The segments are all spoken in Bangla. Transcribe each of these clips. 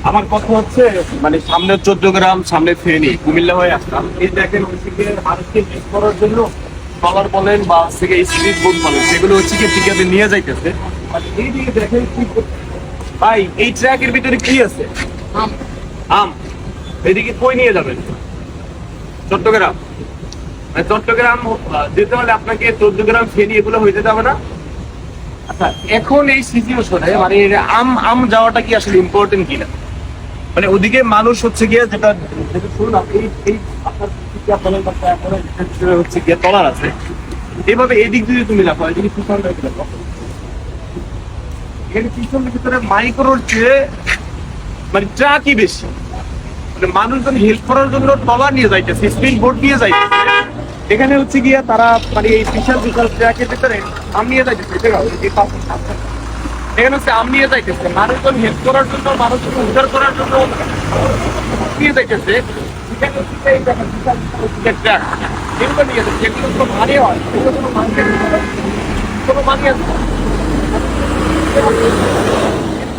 আমার কথা হচ্ছে মানে সামনে 14 গ্রাম, সামনে ফেনী, কুমিল্লা হয়ে আসলাম। এই দেখেন হচ্ছে গিয়ে মানুষকে মিস করার জন্য ট্রলার বলেন বা হচ্ছে গিয়ে স্পিড বোট বলেন, সেগুলো হচ্ছে গিয়ে পিকআপে নিয়ে যাইতেছে। আর এইদিকে দেখেন কি ভাই, এই ট্র্যাকের ভিতরে কি আছে? আম। আম। এদিকে কই নিয়ে যাবেন? চট্টগ্রাম। মানে চট্টগ্রাম যেতে হলে আপনাকে 14 গ্রাম ফেনী এগুলো হয়ে যেতে হবে না? আচ্ছা, এখন এই সিচুয়েশনে মানে আম আম যাওয়াটা কি আসলে ইম্পর্টেন্ট কিনা? মানে ওদিকে মানুষ হচ্ছে গিয়ে যেটা যেটা শুনুন, এই এই আপনার হচ্ছে গিয়ে টলার আছে, এইভাবে এদিক যদি তুমি রাখো, এদিকে পিছন রাখো, এখানে পিছনের ভিতরে মাইক্রোর চেয়ে মানে ট্রাকই বেশি। মানে মানুষজন হেল্প করার জন্য টলার নিয়ে যাইতেছে, স্পিড বোট নিয়ে যাইতেছে। এখানে হচ্ছে গিয়ে তারা মানে এই বিশাল বিশাল ট্রাকের ভিতরে আম নিয়ে যাইতেছে। এখানে হচ্ছে আম নিয়ে যাইতেছে, মানুষজন হেল্প করার জন্য, মানুষজন উদ্ধার করার জন্য নিয়ে যাইতেছে। এখানে হচ্ছে এই দেখেন বিশাল বিশাল ট্রাক, এগুলো নিয়ে যাচ্ছে, এগুলো কোনো মানে হয়, এগুলো কোনো মানুষের কোনো মানে আছে না।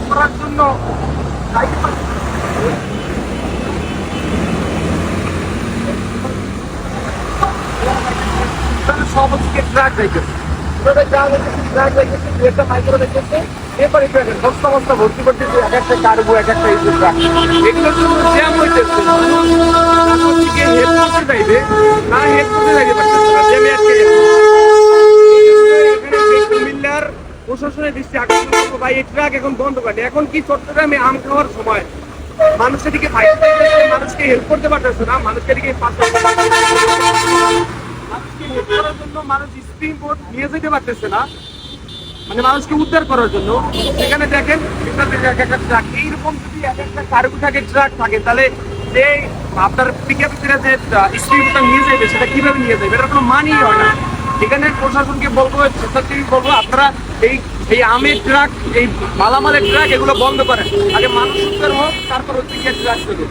করার জন্য সব হচ্ছে ট্রাক যাইতেছে, ট্রাক যাইতেছে, একটা মাইক্রো যাইতেছে, এরপরে বস্তা বস্তা ভর্তি করতেছে এক একটা কার্গো, এক একটা ট্রাক। এগুলোর জন্য জ্যাম হইতেছে, হেল্প করতে চাইবে না, হেল্প করতে চাইতে পারতেছে না, জ্যামে আটকে যাচ্ছে। কুমিল্লার প্রশাসনের দৃষ্টি আকর্ষণ করবো, ভাই এই ট্রাক এখন বন্ধ করে। এখন কি চট্টগ্রামে আম খাওয়ার সময়? মানুষের দিকে মানুষকে হেল্প করতে পারতেছে না, মানুষের দিকে মানুষকে হেল্প করার জন্য মানুষ স্পিড বোট নিয়ে যেতে পারতেছে না, মানে মানুষকে উদ্ধার করার জন্য। সেখানে দেখেন একটা ট্রাক, এইরকম যদি এক একটা কার্গো থাকে, ট্রাক থাকে, তাহলে যে আপনার পিকআপ যে স্পিডটা নিয়ে যাবে সেটা কিভাবে নিয়ে যাবে? এটা কোনো মানেই হয় না। এখানে প্রশাসনকে বলবো, স্বেচ্ছাসেবী বলবো, আপনারা এই এই আমের ট্রাক, এই মালামালের ট্রাক এগুলো বন্ধ করেন। আগে মানুষ উদ্ধার হোক, তারপর হচ্ছে ট্রাক চলবে।